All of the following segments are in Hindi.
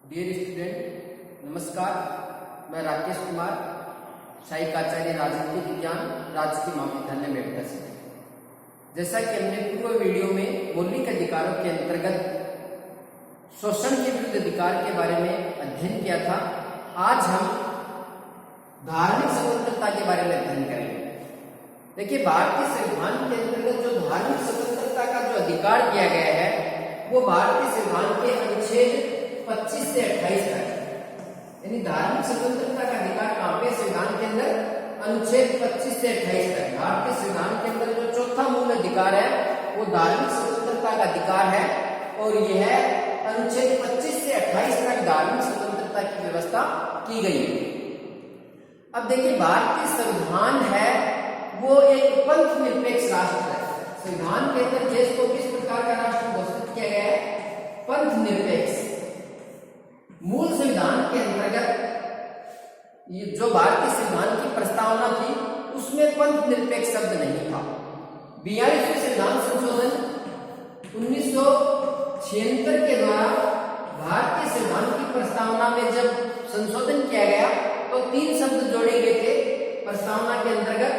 डियर स्टूडेंट, नमस्कार। मैं राकेश कुमार, सहायक आचार्य राजनीतिक विज्ञान, राजकीय महाविद्यालय मेडता से। जैसा कि हमने पूर्व वीडियो में मौलिक अधिकारों के अंतर्गत शोषण के विरुद्ध अधिकार के बारे में अध्ययन किया था, आज हम धार्मिक स्वतंत्रता के बारे में अध्ययन करेंगे। देखिए, भारतीय संविधान के अंतर्गत जो धार्मिक स्वतंत्रता का जो अधिकार दिया गया है वो भारतीय संविधान के अनुच्छेद 25 से 28 तक, यानी धार्मिक स्वतंत्रता का अधिकार कहां पे? संविधान के अंदर अनुच्छेद 25 से 28 तक। भारतीय संविधान के अंदर जो चौथा मूल अधिकार है वो धार्मिक स्वतंत्रता का अधिकार है, और यह अनुच्छेद 25 से 28 तक धार्मिक स्वतंत्रता की व्यवस्था की गई है। अब देखिए, भारतीय संविधान है वो एक पंथ निरपेक्ष राष्ट्र है। संविधान के अंदर देश को किस प्रकार का राष्ट्र घोषित किया गया है? पंथ निरपेक्ष। मूल संविधान के अंतर्गत ये जो भारतीय संविधान की प्रस्तावना थी उसमें पंथ निरपेक्ष शब्द नहीं था। 42वें संविधान संशोधन 1976 के द्वारा भारतीय संविधान की प्रस्तावना में जब संशोधन किया गया तो 3 शब्द जोड़े गए थे प्रस्तावना के अंतर्गत।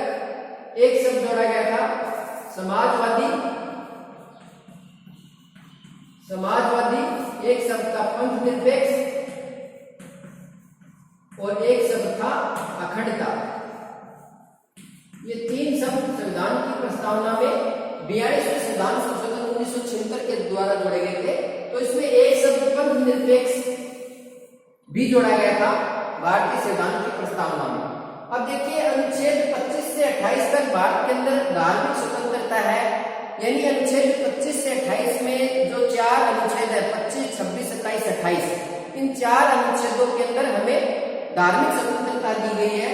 एक शब्द जोड़ा गया था समाजवादी, एक शब्द था पंथ निरपेक्ष, और एक शब्द था अखंडता। ये 3 शब्द संविधान की प्रस्तावना में 42वें संविधान संशोधन 1976 के द्वारा जोड़े गए थे। तो इसमें एक शब्द पंथ निरपेक्ष भी जोड़ा गया था भारतीय संविधान की प्रस्तावना में। अब देखिए, अनुच्छेद 25 से 28 तक भारत के अंदर धार्मिक स्वतंत्रता है, यानी अनुच्छेद 25 से 28 में जो 4 अनुच्छेद है 25, 26, 27, 28, इन 4 अनुच्छेदों के अंदर हमें धार्मिक स्वतंत्रता दी गई है।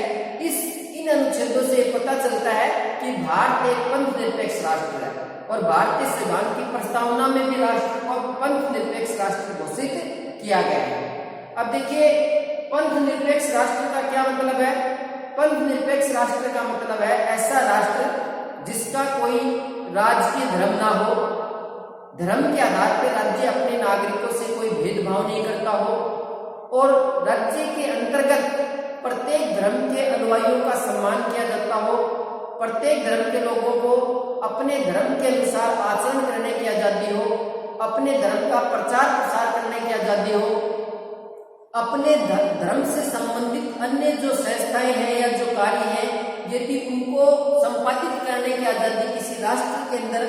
इन अनुच्छेदों से पता चलता है कि भारत एक पंथ निरपेक्ष राष्ट्र है, और भारतीय संविधान की प्रस्तावना में भी राष्ट्र को पंथ निरपेक्ष राष्ट्र घोषित किया गया है। अब देखिए, पंथ निरपेक्ष राष्ट्र का क्या मतलब है? पंथ निरपेक्ष राष्ट्र का मतलब है ऐसा राष्ट्र जिसका कोई राजकीय धर्म ना हो, धर्म के आधार पर राज्य अपने नागरिकों से कोई भेदभाव नहीं करता हो, और राज्य के अंतर्गत प्रत्येक धर्म के अनुयायियों का सम्मान किया जाता हो, प्रत्येक धर्म के लोगों को अपने धर्म के अनुसार आचरण करने की आजादी हो, अपने धर्म का प्रचार प्रसार करने की आजादी हो, अपने धर्म से संबंधित अन्य जो संस्थाएं हैं या जो कार्य हैं यदि उनको संपादित करने की आजादी किसी राष्ट्र के अंदर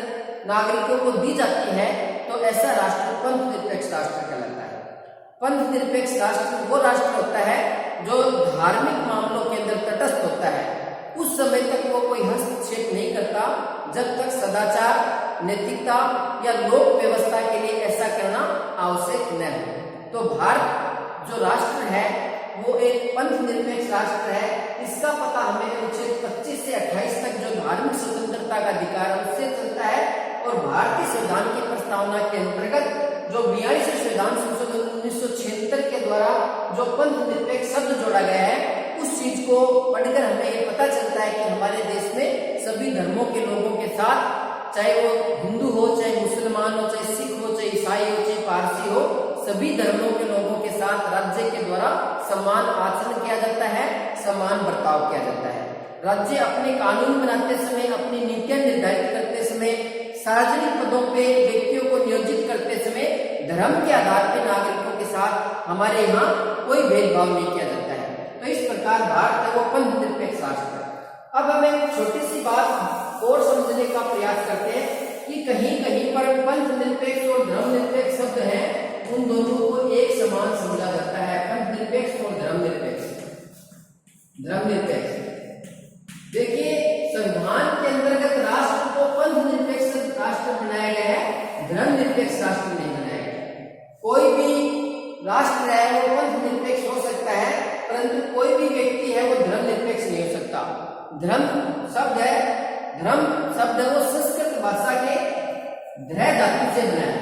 नागरिकों को दी जाती है तो ऐसा राष्ट्र पंथ निरपेक्ष राष्ट्र कहलाता है। पंथ निरपेक्ष राष्ट्र वो राष्ट्र होता है जो धार्मिक मामलों के अंदर तटस्थ होता है। उस समय तक वो कोई हस्तक्षेप नहीं करता जब तक सदाचार, नैतिकता या लोक व्यवस्था के लिए ऐसा करना आवश्यक न हो। तो भारत जो राष्ट्र है वो एक पंथ निरपेक्ष राष्ट्र है। इसका पता हमें अनुच्छेद 25 से 28 तक जो धार्मिक स्वतंत्रता का अधिकार है उससे चलता है, और भारतीय संविधान की प्रस्तावना के अंतर्गत जो 42वें संविधान संशोधन 1976 के द्वारा जो पंथ निरपेक्ष शब्द जोड़ा गया है उस चीज को पढ़कर हमें ये पता चलता है कि हमारे देश में सभी धर्मों के लोगों के साथ, चाहे वो हिंदू हो, चाहे मुसलमान हो, चाहे सिख हो, चाहे ईसाई हो, चाहे पारसी हो, सभी धर्मों के लोगों के साथ राज्य के द्वारा समान आचरण किया जाता है, समान बर्ताव किया जाता है। राज्य अपने कानून बनाते समय, अपनी नीतियां निर्धारित करते समय, सार्वजनिक पदों पे व्यक्तियों को नियोजित करते समय धर्म के आधार पर नागरिकों के साथ हमारे यहाँ कोई भेदभाव नहीं किया जाता है। तो इस प्रकार भारत है वो पंथ निरपेक्ष राष्ट्र है। अब हमें छोटी सी बात और समझने का प्रयास करते हैं कि कहीं कहीं पर पंथ निरपेक्ष और धर्म निरपेक्ष शब्द हैं, उन दोनों को एक समान समझा जाता है। पंथ निरपेक्ष और धर्म निरपेक्ष। देखिए, संविधान के अंतर्गत राष्ट्र को पंथ निरपेक्ष राष्ट्र बनाया गया है, धर्म निरपेक्ष राष्ट्र नहीं बनाया गया। कोई भी राष्ट्र है वो पंथ निरपेक्ष हो सकता है, परंतु कोई भी व्यक्ति है वो धर्म निरपेक्ष नहीं हो सकता। धर्म शब्द है वो संस्कृत भाषा के ध्रय धातु से बना है।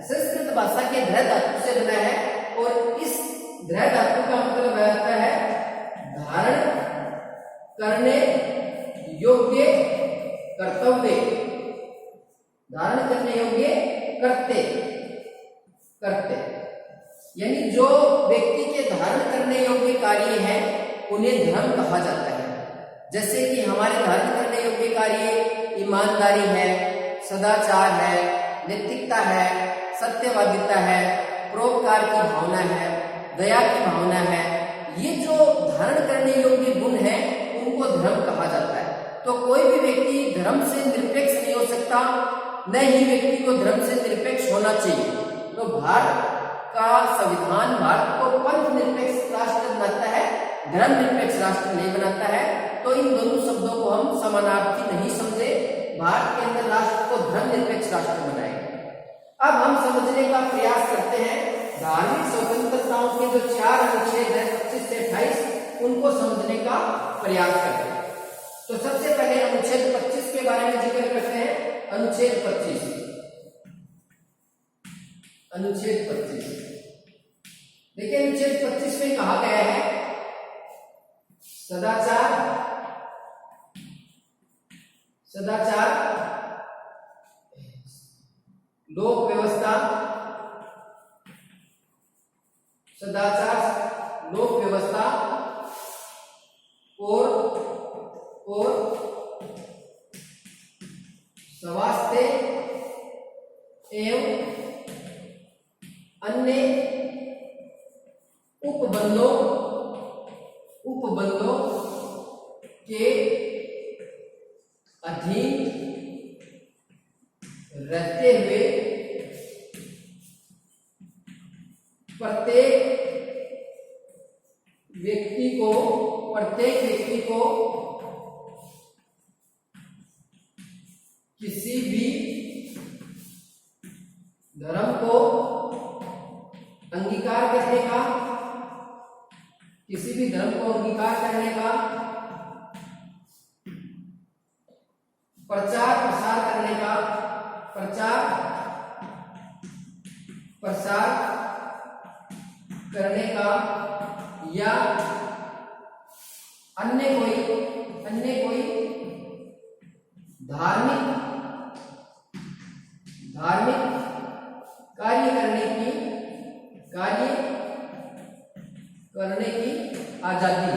संस्कृत भाषा के ध्रय धातु से बना है, और इस ध्रय धातु का मतलब होता है धारण करने योग्य कर्तव्य, धारण करने योग्य करते। यानी जो व्यक्ति के धारण करने योग्य कार्य है उन्हें धर्म कहा जाता है। जैसे कि हमारे धारण करने योग्य कार्य ईमानदारी है, सदाचार है, नैतिकता है, सत्यवादिता है, परोपकार की भावना है, दया की भावना है। ये जो धारण करने योग्य गुण है उनको धर्म कहा जाता है। तो कोई भी व्यक्ति धर्म से निरपेक्ष नहीं हो सकता, न ही व्यक्ति को धर्म से निरपेक्ष होना चाहिए। तो भारत का संविधान भारत को पंथ निरपेक्ष राष्ट्र बनाता है, धर्म निरपेक्ष राष्ट्र नहीं बनाता है। तो इन दोनों शब्दों को हम समानार्थी नहीं समझे, भारत के अंदर राष्ट्र को धर्म निरपेक्ष राष्ट्र बनाएंगे। अब हम समझने का प्रयास करते हैं धार्मिक स्वतंत्रताओं के जो 4 अनुच्छेद है 25 से 28, उनको समझने का प्रयास करते हैं। तो सबसे पहले अनुच्छेद 25 के बारे में जिक्र करते हैं। अनुच्छेद 25, अनुच्छेद 25 देखिए, अनुच्छेद 25 में कहा गया है सदाचार, सदाचार, लोक व्यवस्था, सदाचार, लोक व्यवस्था और स्वास्थ्य एवं अन्य उपबंधों के अधीन रहते हुए प्रत्येक व्यक्ति को किसी भी धर्म को अंगीकार करने का, किसी भी धर्म को अंगीकार करने का, प्रचार प्रसार करने का, प्रचार प्रसार करने का या अन्य कोई धार्मिक कार्य करने की आजादी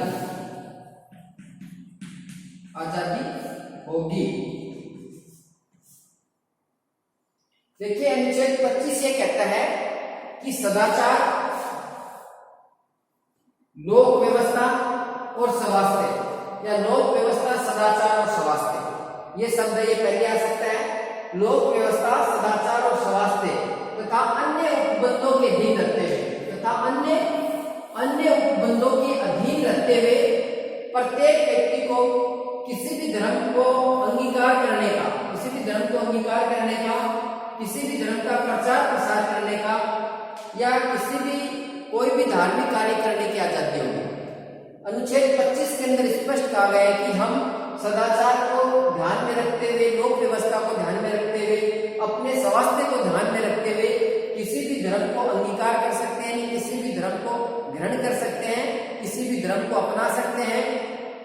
होगी। देखिए, अनुच्छेद 25 ये कहता है कि सदाचार, लोक व्यवस्था और स्वास्थ्य, या लोक व्यवस्था, सदाचार और स्वास्थ्य, ये शब्द ये पहले आ सकता है। लोक व्यवस्था, सदाचार और स्वास्थ्य तथा अन्य उपबंधों के अधीन रहते हुए, तथा अन्य उपबंधों के अधीन रहते हुए प्रत्येक व्यक्ति को किसी भी धर्म को अंगीकार करने का, किसी भी धर्म को अंगीकार करने का, किसी भी धर्म का प्रचार प्रसार करने का या किसी भी कोई भी धार्मिक कार्य करने की आजादी होगी। अनुच्छेद 25 के अंदर स्पष्ट कहा गया है कि हम सदाचार को ध्यान में रखते हुए, लोक व्यवस्था को ध्यान में रखते हुए, अपने स्वास्थ्य को ध्यान में रखते हुए किसी भी धर्म को अंगीकार कर सकते हैं, किसी भी धर्म को ग्रहण कर सकते हैं, किसी भी धर्म को अपना सकते हैं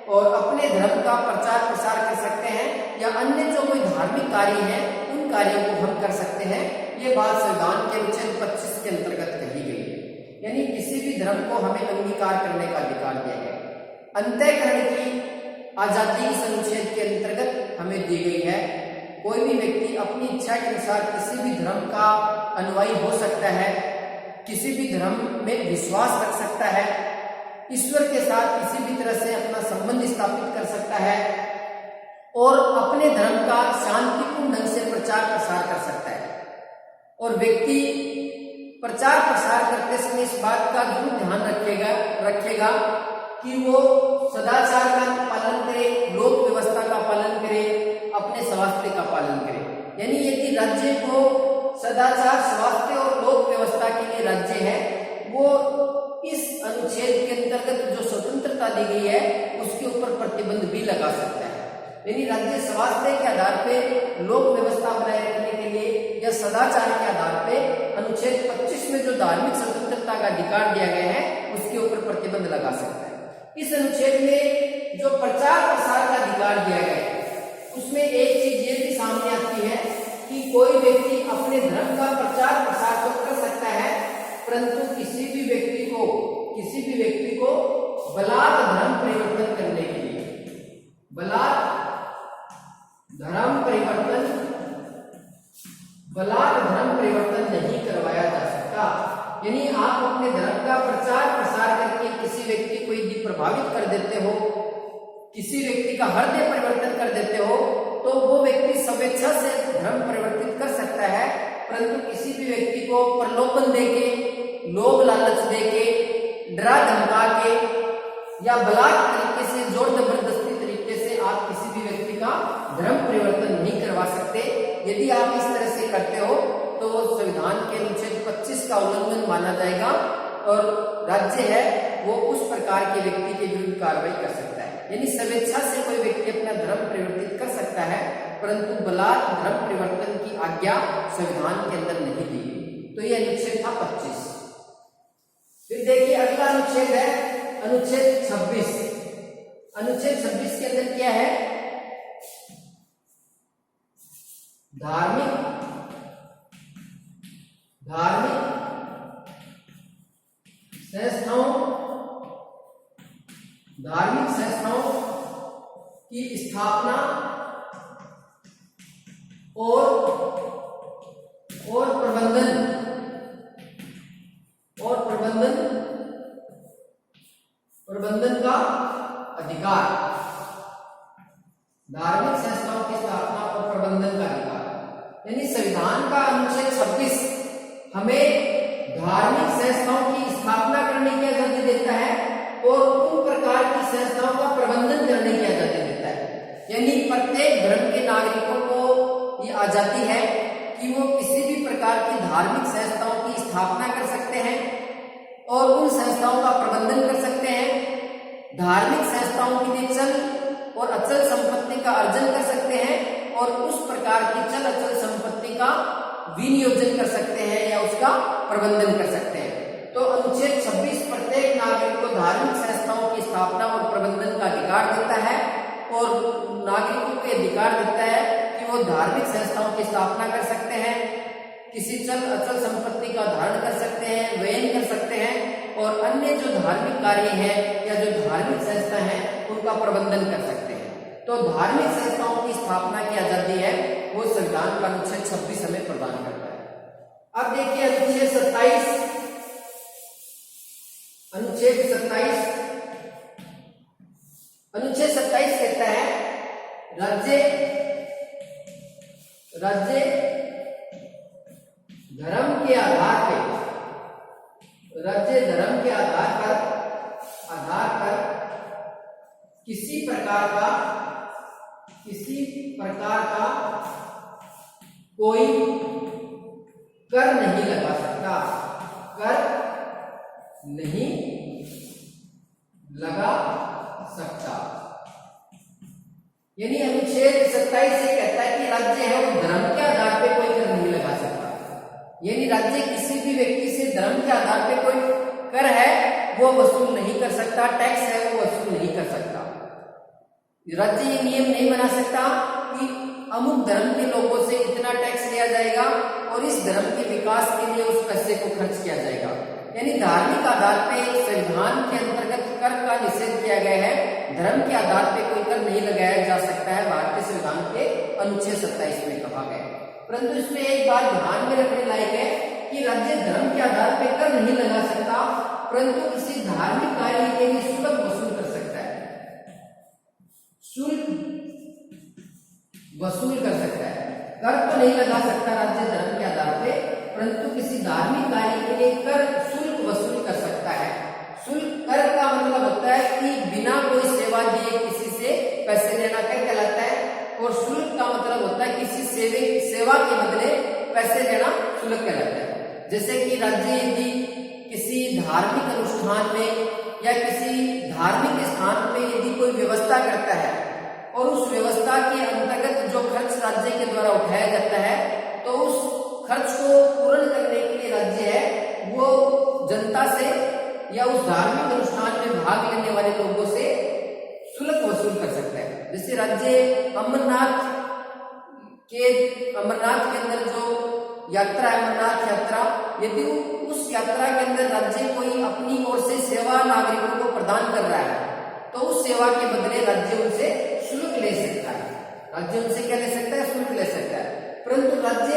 और अपने धर्म का प्रचार प्रसार कर सकते हैं, या अन्य जो कोई धार्मिक कार्य है उन कार्यों को हम कर सकते हैं। ये बात संविधान के अनुच्छेद 25 के अंतर्गत कही गई है। यानी किसी भी धर्म को हमें अंगीकार करने का अधिकार दिया गया। अंतःकरण की आजादी इस अनुच्छेद के अंतर्गत हमें दी गई है। कोई भी व्यक्ति अपनी इच्छा के अनुसार किसी भी धर्म का अनुयायी हो सकता है, किसी भी धर्म में विश्वास रख सकता है, ईश्वर के साथ किसी भी तरह से अपना संबंध स्थापित कर सकता है और अपने धर्म का शांतिपूर्ण ढंग से प्रचार प्रसार कर सकता है। और व्यक्ति प्रचार प्रसार करते समय इस बात का जरूर ध्यान रखेगा कि वो सदाचार का पालन करे, लोक व्यवस्था का पालन करे, अपने स्वास्थ्य का पालन करे। यानी यदि राज्य को सदाचार, स्वास्थ्य और लोक व्यवस्था के लिए राज्य है, वो इस अनुच्छेद के अंतर्गत जो स्वतंत्रता दी गई है उसके ऊपर प्रतिबंध भी लगा सकता है। यानी राज्य स्वास्थ्य के आधार पे, लोक व्यवस्था बनाए रखने के लिए या सदाचार के आधार पे अनुच्छेद 25 में जो धार्मिक स्वतंत्रता का अधिकार दिया गया है उसके ऊपर प्रतिबंध लगा सकता है। इस अनुच्छेद में जो प्रचार प्रसार का अधिकार दिया गया है उसमें एक चीज ये भी सामने आती है कि कोई व्यक्ति अपने धर्म का प्रचार प्रसार तो कर सकता है परंतु किसी भी व्यक्ति को बलात् धर्म परिवर्तन करने के लिए बलात् धर्म परिवर्तन नहीं करवाया जा सकता। यानी आप अपने धर्म का प्रचार प्रसार करके किसी व्यक्ति को यदि प्रभावित कर देते हो, किसी व्यक्ति का हृदय परिवर्तन कर देते हो, तो वो व्यक्ति स्वेच्छा से धर्म परिवर्तित कर सकता है। परंतु किसी भी व्यक्ति को प्रलोभन देके, लोभ लालच देके, डरा धमका के या बलात् तरीके से, जोर जबरदस्ती तरीके से आप किसी भी व्यक्ति का धर्म परिवर्तन नहीं करवा सकते। यदि आप इस तरह से करते हो तो वो संविधान के अनुच्छेद 25 का उल्लंघन माना जाएगा और राज्य है वो उस प्रकार के व्यक्ति के विरुद्ध कार्रवाई कर सकता है। यानी स्वेच्छा से कोई व्यक्ति अपना धर्म परिवर्तित कर सकता है, परंतु बलात् धर्म परिवर्तन की आज्ञा संविधान के अंदर नहीं दी गई। तो ये अनुच्छेद था 25। फिर देखिए अगला अनुच्छेद है अनुच्छेद 26। अनुच्छेद 26 के अंदर क्या है? धार्मिक संस्थाओं की स्थापना और प्रबंधन का अधिकार। धार्मिक संस्थाओं की स्थापना और प्रबंधन का अधिकार, यानी संविधान का अनुच्छेद 26 हमें धार्मिक संस्थाओं की स्थापना करने की आजादी देता है और उन प्रकार की संस्थाओं का प्रबंधन करने की आजादी देता है। यानी प्रत्येक धर्म के नागरिकों को ये आजादी है कि वो किसी भी प्रकार की धार्मिक संस्थाओं की स्थापना कर सकते हैं और उन संस्थाओं का प्रबंधन कर सकते हैं। धार्मिक संस्थाओं के लिए चल और अचल संपत्ति का अर्जन कर सकते हैं और उस प्रकार की चल अचल संपत्ति का विनियोजन कर सकते हैं या उसका प्रबंधन कर सकते हैं। तो अनुच्छेद 26 प्रत्येक नागरिक को धार्मिक संस्थाओं की स्थापना और प्रबंधन का अधिकार देता है और नागरिकों को अधिकार देता है कि वो धार्मिक संस्थाओं की स्थापना कर सकते हैं, किसी चल अचल संपत्ति का धारण कर सकते हैं, व्ययन कर सकते हैं और अन्य जो धार्मिक कार्य हैं या जो धार्मिक संस्था हैं उनका प्रबंधन कर सकते हैं। तो धार्मिक संस्थाओं की स्थापना की आजादी है वो संविधान का अनुच्छेद 26 हमें प्रदान करता है। अब देखिए अनुच्छेद 27। अनुच्छेद 27 कहता है राज्य धर्म के आधार पर किसी प्रकार का कोई कर नहीं लगा सकता। यानी अनुच्छेद 27 से कहता है कि राज्य है वो धर्म के आधार पे कोई कर नहीं लगा सकता। यानी राज्य किसी भी व्यक्ति से धर्म के आधार पे कोई कर है वो वसूल नहीं कर सकता, टैक्स है वो वसूल नहीं कर सकता। राज्य ये नियम नहीं बना सकता कि अमुक धर्म के लोगों से इतना टैक्स लिया जाएगा और इस धर्म के विकास के लिए उस पैसे को खर्च किया जाएगा। यानी धार्मिक आधार पे संविधान के अंतर्गत कर का निषेध किया गया है। धर्म के आधार पे कोई कर नहीं लगाया जा सकता है, भारतीय संविधान के अनुच्छेद 27 में कहा गया है। परंतु इसमें एक बात ध्यान में रखने लायक है कि राज्य धर्म के आधार पे कर नहीं लगा सकता, परंतु किसी धार्मिक कार्य के लिए शुल्क वसूल कर सकता है। शुल्क वसूल कर सकता है। कर तो नहीं लगा सकता राज्य धर्म के आधार पे, परंतु किसी धार्मिक कार्य के लिए कर शुल्क वसूल कर सकता है। शुल्क कर का मतलब होता है कि बिना कोई सेवा दिए किसी से पैसे लेना क्या कहलाता है, और शुल्क का मतलब होता है किसी सेवा के बदले पैसे लेना शुल्क कहलाता है। जैसे कि राज्य यदि किसी धार्मिक अनुष्ठान में या किसी धार्मिक स्थान पे यदि कोई व्यवस्था करता है और उस व्यवस्था के अंतर्गत जो खर्च राज्य के द्वारा उठाया जाता है, तो उस खर्च को पूर्ण करने के लिए राज्य है वो जनता से या उस धार्मिक अनुष्ठान में भाग लेने वाले लोगों से शुल्क वसूल कर सकता है। जैसे राज्य अमरनाथ के अंदर जो यात्रा अमरनाथ यात्रा, यदि उस यात्रा के अंदर राज्य कोई अपनी ओर से सेवा नागरिकों को प्रदान कर रहा है तो उस सेवा के बदले राज्य उनसे शुल्क ले सकता है। राज्य उनसे क्या ले सकता है? शुल्क ले सकता है, परंतु राज्य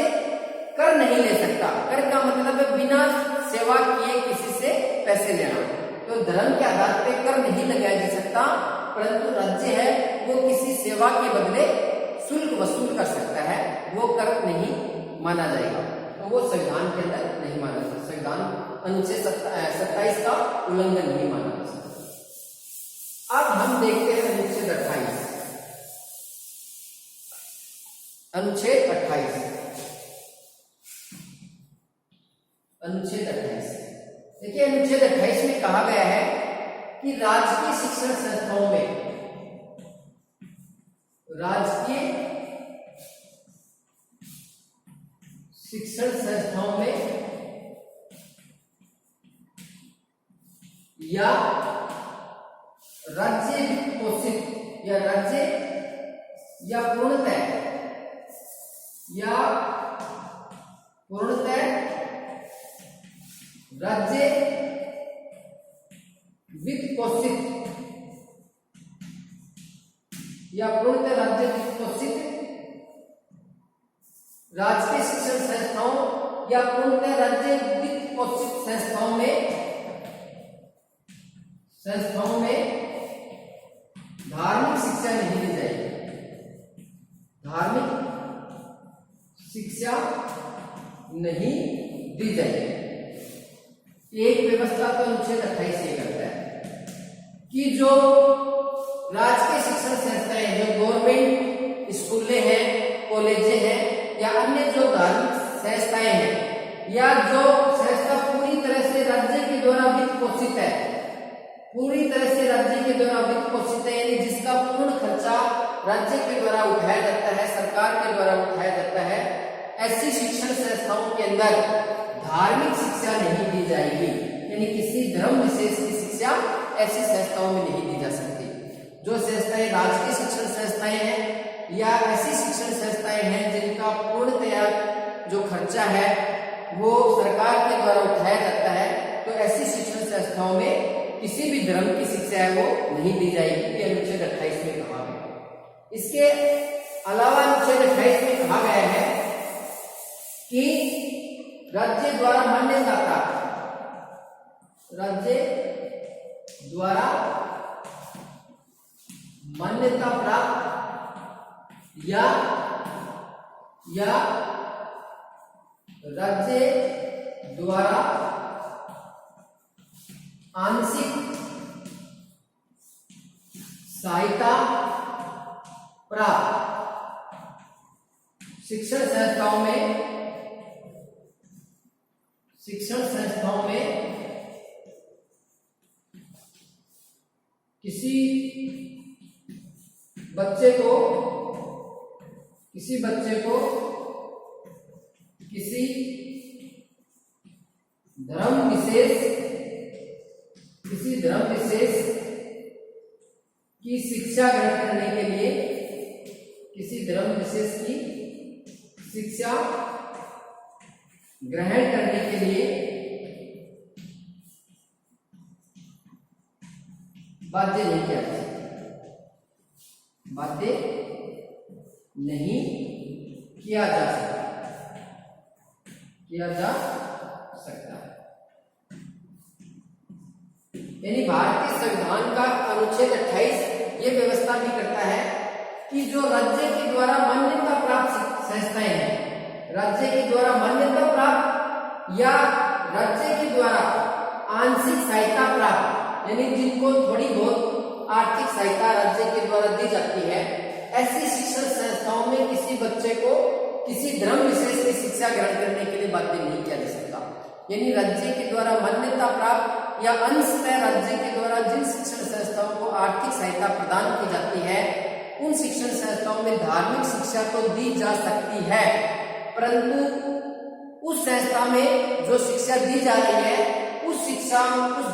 कर नहीं ले सकता। कर का मतलब है बिना सेवा किए किसी से पैसे लेना। तो धर्म के आधार पर कर नहीं लगाया जा सकता, परंतु राज्य है वो किसी सेवा के बदले शुल्क वसूल कर सकता है, वो कर नहीं माना जाएगा। तो वो संविधान के अंदर नहीं माना जाता। संविधान अनुच्छेद 27 का उल्लंघन नहीं माना जा सकता। अब हम देखते हैं अनुच्छेद 28। अनुच्छेद 28, अनुच्छेद 28 देखिए, अनुच्छेद 28 में कहा गया है कि राजकीय शिक्षण संस्थाओं में, राजकीय शिक्षण संस्थाओं में या राज्य पोषित या राज्य या पूर्णतः राज्य वित्त पोषित या पूर्णतः राज्य वित्त पोषित राजकीय शिक्षण संस्थाओं या पूर्णतः राज्य वित्त पोषित संस्थाओं में धार्मिक शिक्षा नहीं दी जाएगी। धार्मिक शिक्षा नहीं दी जाएगी। एक व्यवस्था तो अनुच्छेद 28 ये करता है कि जो राजकीय शिक्षण संस्थाएं, जो गवर्नमेंट स्कूलें हैं, कॉलेजें हैं या अन्य जो धार्मिक संस्थाएं हैं या जो संस्था पूरी तरह से राज्य के द्वारा वित्त पोषित है, पूरी तरह से राज्य के द्वारा वित्त पोषित है, यानी जिसका पूर्ण खर्चा राज्य के द्वारा उठाया जाता है, सरकार के द्वारा उठाया जाता है, ऐसी शिक्षण संस्थाओं के अंदर धार्मिक शिक्षा नहीं दी जाएगी। यानी किसी धर्म विशेष की शिक्षा ऐसी संस्थाओं में नहीं दी जा सकती। जो संस्थाएं राजकीय शिक्षण संस्थाएं हैं या ऐसी शिक्षण संस्थाएं हैं जिनका पूर्णतया जो खर्चा है वो सरकार के द्वारा उठाया जाता है, तो ऐसी शिक्षण संस्थाओं में किसी भी धर्म की शिक्षा है वो नहीं दी जाएगी। ये अनुच्छेद 28 में कहा गया। इसके अलावा अनुच्छेद 28 में कहा गया है कि राज्य द्वारा मान्यता प्राप्त, राज्य द्वारा मान्यता प्राप्त या राज्य द्वारा आंशिक सहायता प्राप्त शिक्षण संस्थाओं में किसी बच्चे को किसी धर्म विशेष की शिक्षा ग्रहण करने के लिए, किसी धर्म विशेष की शिक्षा ग्रहण करने के लिए बाध्य नहीं किया जा सकता, बाध्य नहीं किया जा सकता। यानी भारतीय संविधान का अनुच्छेद 28 ये व्यवस्था भी करता है कि जो राज्य के द्वारा मान्यता प्राप्त संस्थाएं हैं, राज्य के द्वारा मान्यता प्राप्त या राज्य के द्वारा आंशिक सहायता प्राप्त, यानी जिनको थोड़ी बहुत आर्थिक सहायता राज्य के द्वारा दी जाती है, ऐसी शिक्षण संस्थाओं में किसी बच्चे को किसी धर्म विशेष की शिक्षा ग्रहण करने के लिए बाध्य नहीं किया जा सकता। यानी राज्य के द्वारा मान्यता प्राप्त या अंशतः राज्य के द्वारा जिन शिक्षण संस्थाओं को आर्थिक सहायता प्रदान की जाती है, उन शिक्षण संस्थाओं में धार्मिक शिक्षा तो दी जा सकती है, परंतु उस संस्था में जो शिक्षा दी जा रही है उस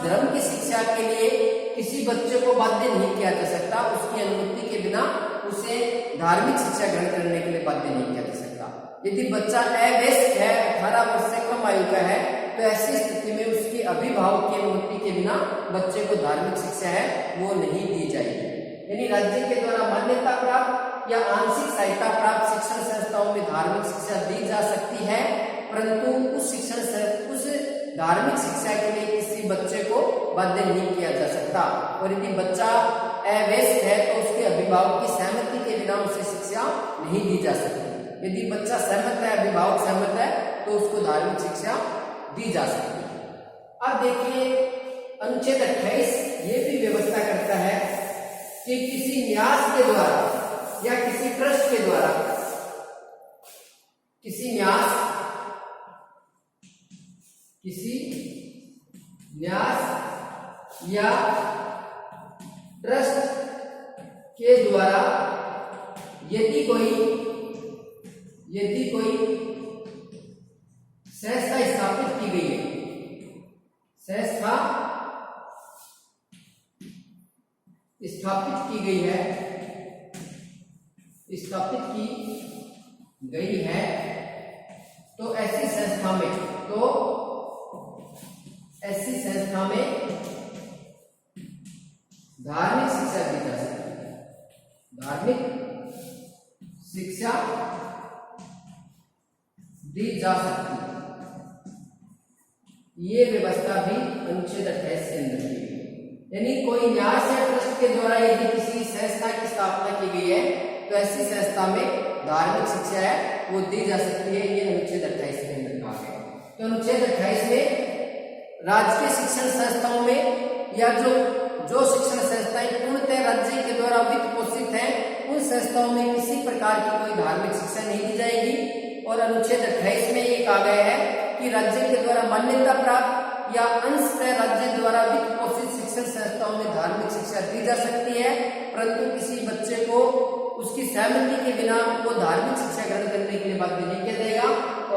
धर्म की शिक्षा के लिए किसी बच्चे को बाध्य नहीं किया जा सकता। उसकी अनुमति के बिना उसे धार्मिक शिक्षा ग्रहण करने के लिए बाध्य नहीं किया जा सकता। यदि बच्चा अवयस्क है, 18 वर्ष से कम आयु का है, तो ऐसी स्थिति में उसकी अभिभावक की अनुमति के बिना बच्चे को धार्मिक शिक्षा है वो नहीं दी जाएगी। यानी राज्य के द्वारा मान्यता प्राप्त या आंशिक सहायता प्राप्त शिक्षण संस्थाओं में धार्मिक शिक्षा दी जा सकती है, परंतु उस धार्मिक शिक्षा के लिए किसी बच्चे को बाध्य नहीं किया जा सकता। और यदि बच्चा अवयस्क है तो उसके अभिभावक की सहमति के बिना उसे शिक्षा नहीं दी जा सकती। यदि बच्चा सहमत है, अभिभावक सहमत है, तो उसको धार्मिक शिक्षा दी जा सकती है। अब देखिए अनुच्छेद 28 ये भी व्यवस्था करता है कि किसी न्यास के द्वारा या किसी ट्रस्ट के द्वारा, किसी न्यास या ट्रस्ट के द्वारा यदि कोई संस्था स्थापित की गई है, संस्था स्थापित की गई है, तो ऐसी संस्था में धार्मिक शिक्षा दी जा सकती है। धार्मिक शिक्षा दी जा सकती है। ये व्यवस्था भी अनुच्छेद 28 के अंदर की गई। यानी कोई न्यास या ट्रस्ट के द्वारा यदि किसी संस्था की स्थापना की गई है, तो ऐसी संस्था में धार्मिक शिक्षा है वो दी जा सकती है। ये अनुच्छेद 28 के अंदर कहा गया। तो अनुच्छेद 28 में राजकीय शिक्षण संस्थाओं में या जो शिक्षण संस्थाएं पूर्णतः राज्य के द्वारा वित्त पोषित हैं, उन संस्थाओं में किसी प्रकार की कोई धार्मिक शिक्षा नहीं दी जाएगी। और अनुच्छेद 28 में ये कहा गया है कि राज्य के द्वारा मान्यता प्राप्त या अंशतः राज्य द्वारा वित्त पोषित शिक्षण संस्थाओं में धार्मिक शिक्षा दी जा सकती है, परंतु किसी बच्चे को उसकी सहमति के बिना वो धार्मिक शिक्षा ग्रहण करने के लिए बाध्य नहीं किया जाएगा।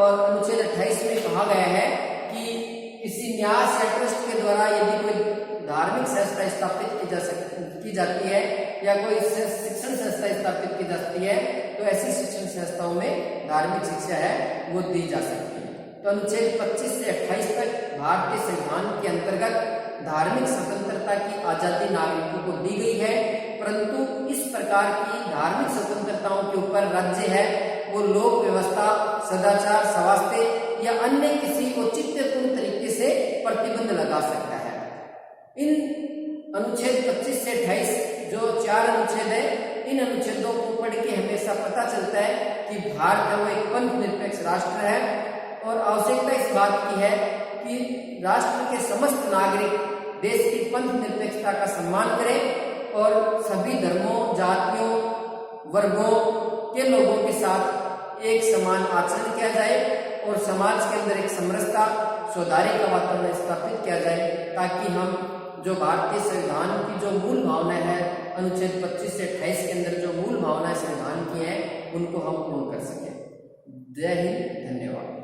और अनुच्छेद 28 में कहा गया है कि किसी न्यास या ट्रस्ट के द्वारा यदि कोई धार्मिक संस्था स्थापित की जाती है या कोई शिक्षण संस्था स्थापित की जाती है, तो ऐसी शिक्षण संस्थाओं में धार्मिक शिक्षा है वो दी जा सकती है। तो अनुच्छेद 25 से 28 तक भारतीय संविधान के अंतर्गत धार्मिक स्वतंत्रता की आजादी नागरिकों को दी गई है, परंतु इस प्रकार की धार्मिक स्वतंत्रताओं के ऊपर राज्य है वो लोक व्यवस्था, सदाचार, स्वास्थ्य या अन्य किसी औचित्यपूर्ण तरीके से प्रतिबंध लगा सकता है। इन अनुच्छेद 25 से 28 जो 4 अनुच्छेद है, इन अनुच्छेदों को पढ़ के हमेशा पता चलता है कि भारत वो एक पंथ निरपेक्ष राष्ट्र है और आवश्यकता इस बात की है कि राष्ट्र के समस्त नागरिक देश की पंथ निरपेक्षता का सम्मान करें और सभी धर्मों, जातियों, वर्गों के लोगों के साथ एक समान आचरण किया जाए और समाज के अंदर एक समरसता, सौहार्द का वातावरण स्थापित किया जाए, ताकि हम जो भारतीय संविधान की जो मूल भावना है अनुच्छेद 25 से 28 के अंदर जो मूल भावना संविधान की है उनको हम पूर्ण कर सकें। जय हिंद, धन्यवाद।